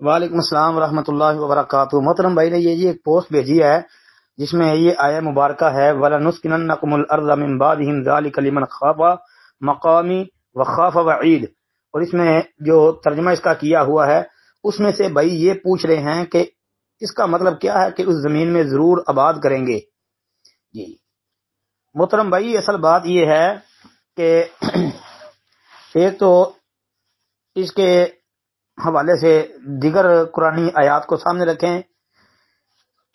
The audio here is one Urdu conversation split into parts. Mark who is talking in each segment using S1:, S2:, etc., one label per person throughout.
S1: وعلیکم السلام ورحمۃ اللہ وبرکاتہ۔ محترم بھائی نے یہ ایک پوسٹ بھیجی ہے جس میں یہ آیہ مبارکہ ہے وَلَنُسْكِنَنَّكُمُ الْأَرْضَ مِنْ بَعْدِهِمْ ذَلِكَ لِمَنْ خَافَ مَقَامِي وَخَافَ وَعِيدِ، اور اس میں جو ترجمہ اس کا کیا ہوا ہے اس میں سے بھائی یہ پوچھ رہے ہیں کہ اس کا مطلب کیا ہے کہ اس زمین میں ضرور آباد کریں گے۔ جی محترم بھائی، اصل بات یہ ہے کہ ایک تو اس کے حوالے سے دیگر قرآنی آیات کو سامنے رکھیں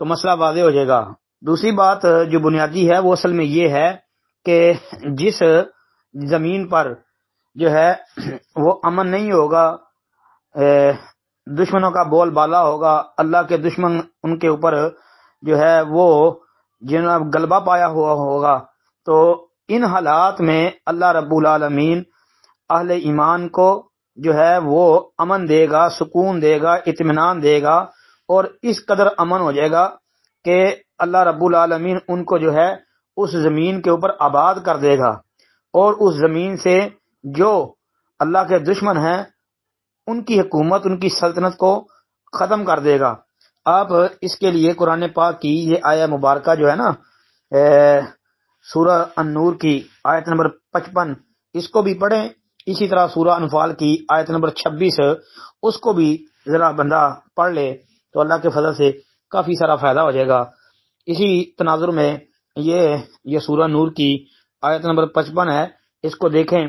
S1: تو مسئلہ واضح ہو جائے گا۔ دوسری بات جو بنیادی ہے وہ اصل میں یہ ہے کہ جس زمین پر جو ہے وہ امن نہیں ہوگا، دشمنوں کا بول بالا ہوگا، اللہ کے دشمن ان کے اوپر جو ہے وہ جناب غلبہ پایا ہوا ہوگا، تو ان حالات میں اللہ رب العالمین اہل ایمان کو جو ہے وہ امن دے گا، سکون دے گا، اطمینان دے گا، اور اس قدر امن ہو جائے گا کہ اللہ رب العالمین ان کو جو ہے اس زمین کے اوپر آباد کر دے گا، اور اس زمین سے جو اللہ کے دشمن ہیں ان کی حکومت، ان کی سلطنت کو ختم کر دے گا۔ آپ اس کے لیے قرآن پاک کی یہ آیہ مبارکہ جو ہے نا سورہ النور کی آیت نمبر 55 اس کو بھی پڑھیں، اسی طرح سورہ انفال کی آیت نمبر 26 اس کو بھی ذرا بندہ پڑھ لے تو اللہ کے فضل سے کافی سارا فائدہ ہو جائے گا۔ اسی تناظر میں یہ سورہ نور کی آیت نمبر 55 ہے، اس کو دیکھیں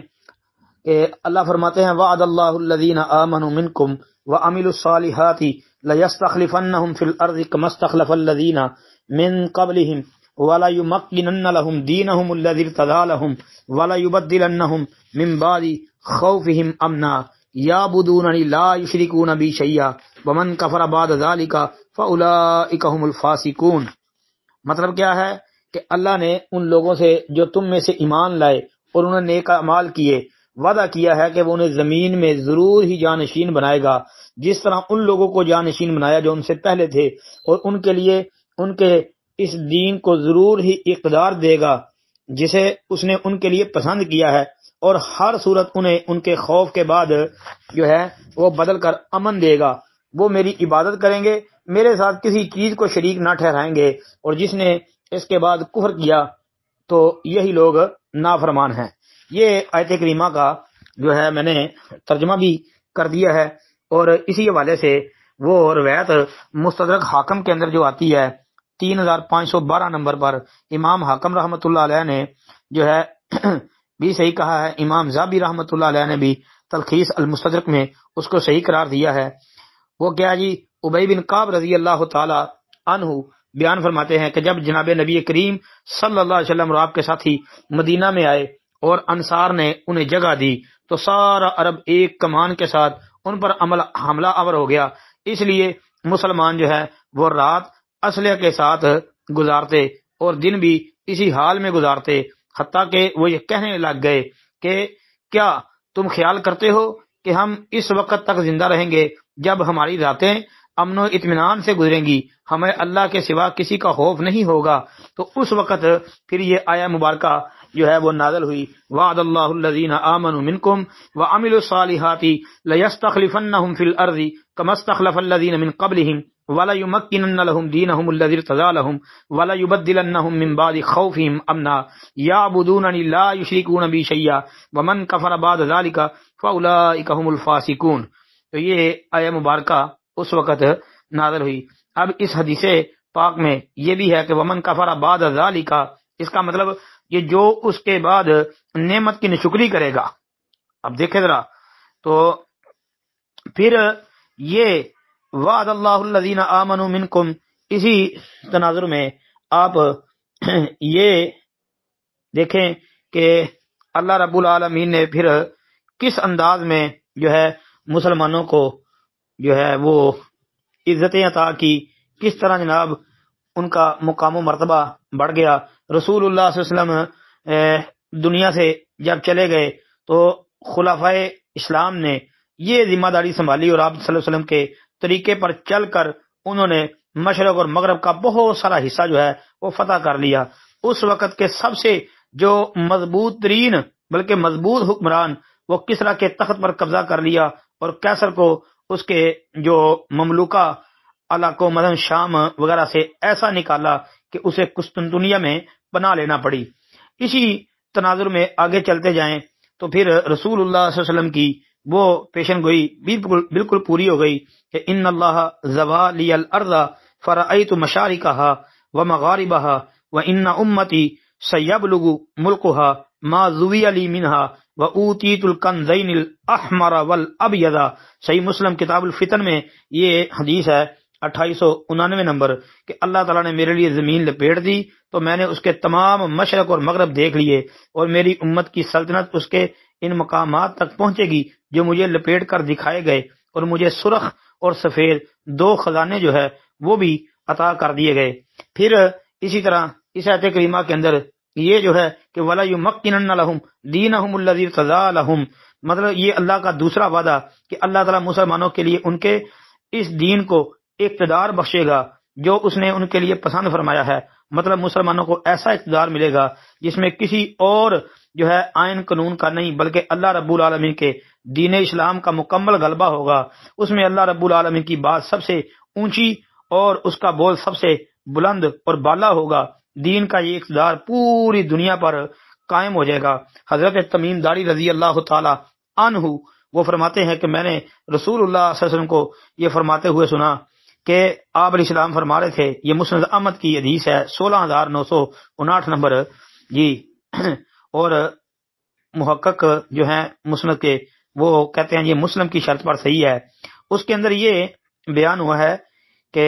S1: کہ اللہ فرماتے ہیں وعد اللہ الذین آمنوا منکم وعملوا الصالحات لیستخلفنہم فی الارض کما استخلف الذین من قبلہم وَلَيُمَكِّنَنَّ لَهُمْ دِينَهُمُ الَّذِي ارْتَضَىٰ لَهُمْ وَلَيُبَدِّلَنَّهُمْ مِنْ بَعْدِ خَوْفِهِمْ أَمْنًا يَعْبُدُونَنِي لَا يُشْرِكُونَ بِي شَيْئًا وَمَنْ كَفَرَ بَعْدَ ذَلِكَ فَأُولَٰئِكَ هُمُ الْفَاسِقُونَ۔ مطلب کیا ہے کہ اللہ نے ان لوگوں سے جو تم میں سے ایمان لائے اور انہوں نے نیک اعمال کیے وعدہ کیا ہے کہ وہ انہیں زمین میں ضرور ہی جانشین بنائے گا، جس طرح ان لوگوں کو جانشین بنایا جو ان سے پہلے تھے، اور ان کے لیے ان کے اس دین کو ضرور ہی اقتدار دے گا جسے اس نے ان کے لیے پسند کیا ہے، اور ہر صورت انہیں ان کے خوف کے بعد جو ہے وہ بدل کر امن دے گا۔ وہ میری عبادت کریں گے، میرے ساتھ کسی چیز کو شریک نہ ٹھہرائیں گے، اور جس نے اس کے بعد کفر کیا تو یہی لوگ نافرمان ہیں۔ یہ آیت کریمہ کا جو ہے میں نے ترجمہ بھی کر دیا ہے، اور اسی حوالے سے وہ روایت مستدرک حاکم کے اندر جو آتی ہے 3512 نمبر پر امام حاکم رحمۃ اللہ علیہ نے جو ہے بھی صحیح کہا ہے، امام زابی رحمۃ اللہ علیہ نے بھی تلخیص المستدرک میں اس کو صحیح قرار دیا ہے۔ وہ کیا جی، ابی بن کعب رضی اللہ تعالی عنہ بیان فرماتے ہیں کہ جب جناب نبی کریم صلی اللہ علیہ وسلم اور آپ کے ساتھی مدینہ میں آئے اور انصار نے انہیں جگہ دی تو سارا عرب ایک کمان کے ساتھ ان پر حملہ آور ہو گیا، اس لیے مسلمان جو ہے وہ رات اسلحے کے ساتھ گزارتے اور دن بھی اسی حال میں گزارتے، حتیٰ کہ وہ یہ کہنے لگ گئے کہ کیا تم خیال کرتے ہو کہ ہم اس وقت تک زندہ رہیں گے جب ہماری راتیں امن و اطمینان سے گزریں گی، ہمیں اللہ کے سوا کسی کا خوف نہیں ہوگا؟ تو اس وقت پھر یہ آیہ مبارکہ جو ہے وہ نازل ہوئی وعد اللہ الذین آمنوا منکم وعملوا الصالحات لیستخلفنہم فی الارض کما استخلف الذین من قبلہم وَلَيُمَكِّنَنَّ لَهُمْ دِينَهُمُ الَّذِي ارْتَضَىٰ لَهُمْ وَلَيُبَدِّلَنَّهُم مِّن بَعْدِ خَوْفِهِمْ أَمْنًا يَعْبُدُونَنِي لَا يُشْرِكُونَ بِي شَيْئًا وَمَن كَفَرَ بَعْدَ ذَلِكَ فَأُولَٰئِكَ هُمُ الْفَاسِقُونَ۔ تو یہ آیہ مبارکہ اس وقت نازل ہوئی۔ اب اس حدیث پاک میں یہ بھی ہے کہ وَمَن كَفَرَ بَعْدَ ذَلِكَ، اس کا مطلب یہ جو اس کے بعد نعمت کی ناشکری کرے گا۔ اب دیکھیں ذرا، تو پھر یہ وعد اللہ الذین آمنوا منکم، اسی تناظر میں آپ یہ دیکھیں کہ اللہ رب العالمین نے پھر کس انداز میں جو ہے مسلمانوں کو جو ہے وہ عزتیں عطا کی، کس طرح جناب ان کا مقام و مرتبہ بڑھ گیا۔ رسول اللہ صلی اللہ علیہ وسلم دنیا سے جب چلے گئے تو خلفائے اسلام نے یہ ذمہ داری سنبھالی، اور آپ صلی اللہ علیہ وسلم کے طریقے پر چل کر انہوں نے مشرق اور مغرب کا بہت سارا حصہ جو ہے وہ فتح کر لیا۔ اس وقت کے سب سے جو مضبوط ترین بلکہ مضبوط حکمران وہ کسریٰ کے تخت پر قبضہ کر لیا، اور کیسر کو اس کے جو مملوکہ علاقوں مثلا شام وغیرہ سے ایسا نکالا کہ اسے قسطنطنیہ میں پناہ لینا پڑی۔ اسی تناظر میں آگے چلتے جائیں تو پھر رسول اللہ صلی اللہ علیہ وسلم کی وہ پیشن گوئی بالکل پوری ہو گئی کہ ان اللہ زوا لی الارض فرأیت مشارقہا ومغاربہا وان امتی سیبلغ ملکہا ما زوی لی منہا وَأُوتِيتُ الْكَنْزَيْنِ الْأَحْمَرَ وَالْأَبْيَضَ۔ صحیح مسلم کتاب الفتن میں یہ حدیث ہے 2899 نمبر کہ اللہ تعالیٰ نے میرے لیے زمین لپیٹ دی تو میں نے اس کے تمام مشرق اور مغرب دیکھ لیے، اور میری امت کی سلطنت اس کے ان مقامات تک پہنچے گی جو مجھے لپیٹ کر دکھائے گئے، اور مجھے سرخ اور سفید 2 خزانے جو ہے وہ بھی عطا کر دیے گئے۔ پھر اسی طرح اس آیت کریمہ کے اندر یہ جو ہے کہ وَلَا يُمَكِّنَنَّ لَهُمْ دِينَهُمُ الَّذِي ارْتَضَىٰ لَهُمْ، مطلب یہ اللہ کا دوسرا وعدہ کہ اللہ تعالیٰ مسلمانوں کے لیے ان کے اس دین کو اقتدار بخشے گا جو اس نے ان کے لیے پسند فرمایا ہے۔ مطلب مسلمانوں کو ایسا اقتدار ملے گا جس میں کسی اور جو ہے آئین قانون کا نہیں بلکہ اللہ رب العالمین کے دین اسلام کا مکمل غلبہ ہوگا۔ اس میں اللہ رب العالمین کی بات سب سے اونچی اور اس کا بول سب سے بلند اور بالا ہوگا۔ دین کا یہ اقتدار پوری دنیا پر قائم ہو جائے گا۔ حضرت تمیم داری رضی اللہ تعالی عنہ وہ فرماتے ہیں کہ میں نے رسول اللہ صلی اللہ علیہ وسلم کو یہ فرماتے ہوئے سنا کہ آپ علیہ السلام فرما رہے تھے، یہ مسند احمد کی حدیث ہے 16959 نمبر جی، اور محقق جو ہیں مسند کے وہ کہتے ہیں یہ مسلم کی شرط پر صحیح ہے۔ اس کے اندر یہ بیان ہوا ہے کہ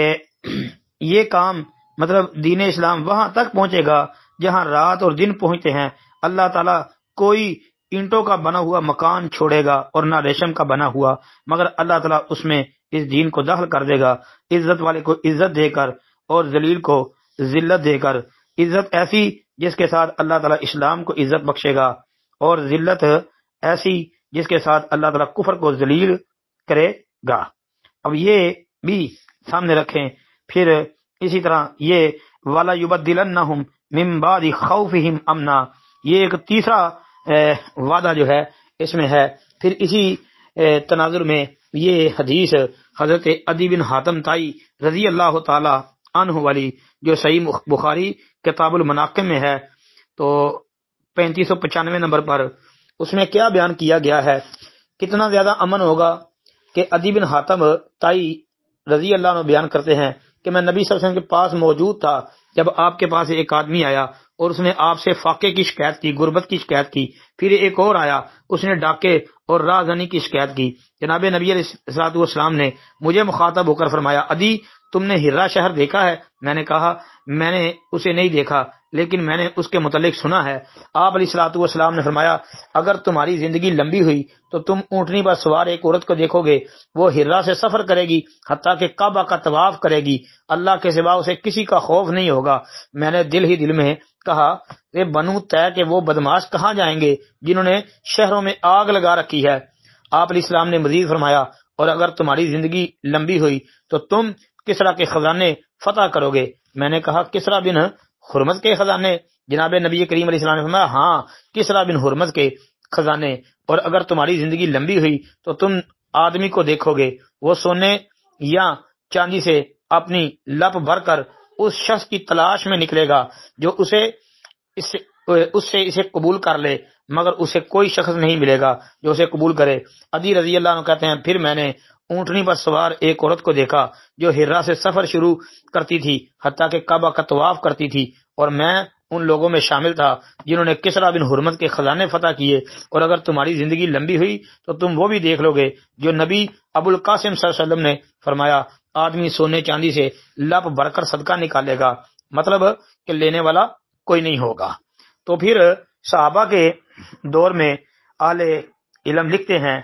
S1: یہ کام مطلب دین اسلام وہاں تک پہنچے گا جہاں رات اور دن پہنچتے ہیں۔ اللہ تعالیٰ کوئی اینٹوں کا بنا ہوا مکان چھوڑے گا اور نہ ریشم کا بنا ہوا، مگر اللہ تعالیٰ اس میں اس دین کو داخل کر دے گا، عزت والے کو عزت دے کر اور ذلیل کو ذلت دے کر۔ عزت ایسی جس کے ساتھ اللہ تعالیٰ اسلام کو عزت بخشے گا، اور ذلت ایسی جس کے ساتھ اللہ تعالیٰ کفر کو ذلیل کرے گا۔ اب یہ بھی سامنے رکھیں۔ پھر اسی طرح یہ وَلَا يُبَدِّلَنَّهُمْ مِن بَعْدِ خَوْفِهِمْ أَمْنًا، یہ ایک تیسرا وعدہ جو ہے اس میں ہے۔ پھر اسی تناظر میں یہ حدیث حضرت عدی بن حاتم طائی رضی اللہ تعالی عنہ والی جو صحیح بخاری کتاب المناقب میں ہے تو 3595 نمبر پر، اس میں کیا بیان کیا گیا ہے، کتنا زیادہ امن ہوگا کہ عدی بن حاتم طائی رضی اللہ عنہ بیان کرتے ہیں کہ میں نبی صلی اللہ علیہ وسلم کے پاس موجود تھا جب آپ کے پاس ایک آدمی آیا اور اس نے آپ سے فاقے کی شکایت کی، غربت کی شکایت کی۔ پھر ایک اور آیا، اس نے ڈاکے اور راہ زنی کی شکایت کی۔ جناب نبی علیہ الصلوۃ والسلام نے مجھے مخاطب ہو کر فرمایا، عدی تم نے ہرا شہر دیکھا ہے؟ میں نے کہا میں نے اسے نہیں دیکھا لیکن میں نے اس کے متعلق سنا ہے۔ آپ علیہ الصلوۃ والسلام نے فرمایا، اگر تمہاری زندگی لمبی ہوئی تو تم اونٹنی پر سوار ایک عورت کو دیکھو گے، وہ ہرا سے سفر کرے گی حتیٰ کہ کعبہ کا طواف کرے گی، اللہ کے سوا اسے کسی کا خوف نہیں ہوگا۔ میں نے دل ہی دل میں کہا کہ بنو طے کے وہ بدماش کہاں جائیں گے جنہوں نے شہروں میں آگ لگا رکھی ہے۔ آپ علیہ السلام نے مزید فرمایا، اور اگر تمہاری زندگی لمبی ہوئی تو تم کسرا کے خزانے فتح کرو گے۔ میں نے کہا کسرا بن حرمز کے خزانے؟ جناب نبی کریم علیہ السلام نے فرمایا ہاں، کسرا بن حرمز کے خزانے۔ اور اگر تمہاری زندگی لمبی ہوئی تو تم آدمی کو دیکھو گے، وہ سونے یا چاندی سے اپنی لپ بھر کر اس شخص کی تلاش میں نکلے گا جو اس سے اسے قبول کر لے، مگر اسے کوئی شخص نہیں ملے گا جو اسے قبول کرے۔ عدی رضی اللہ عنہ کہتے ہیں، پھر میں نے اونٹنی پر سوار ایک عورت کو دیکھا جو ہرا سے سفر شروع کرتی تھی حتیٰ کہ کعبہ کا طواف کرتی تھی، اور میں ان لوگوں میں شامل تھا جنہوں نے کسرا بن حرمز کے خزانے فتح کیے۔ اور اگر تمہاری زندگی لمبی ہوئی تو تم وہ بھی دیکھ لو گے جو نبی ابو القاسم صلی اللہ علیہ وسلم نے فرمایا، آدمی سونے چاندی سے لپ بھر کر صدقہ نکالے گا، مطلب کہ لینے والا کوئی نہیں ہوگا۔ تو پھر صحابہ کے دور میں اہل علم لکھتے ہیں،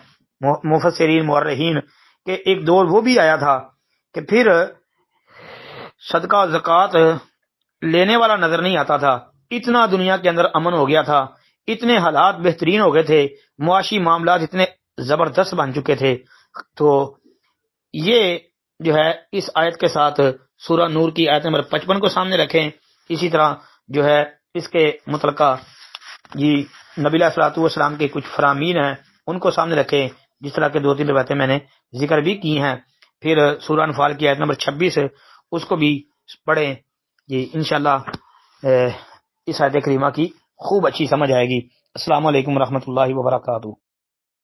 S1: مفسرین مورخین، کہ ایک دور وہ بھی آیا تھا کہ پھر صدقہ و زکوٰۃ لینے والا نظر نہیں آتا تھا، اتنا دنیا کے اندر امن ہو گیا تھا، اتنے حالات بہترین ہو گئے تھے، معاشی معاملات اتنے زبردست بن چکے تھے۔ تو یہ جو ہے اس آیت کے ساتھ سورہ نور کی آیت نمبر 55 کو سامنے رکھیں، اسی طرح جو ہے اس کے متعلقہ نبی علیہ الصلوۃ والسلام کے کچھ فرامین ہیں ان کو سامنے رکھیں، جس طرح کے 2-3 روایتیں میں نے ذکر بھی کی ہیں. پھر سورہ انفال کی آیت نمبر 26 اس کو بھی پڑھیں جی، انشاءاللہ اس آیت کریمہ کی خوب اچھی سمجھ آئے گی. السلام علیکم ورحمۃ اللہ وبرکاتہ.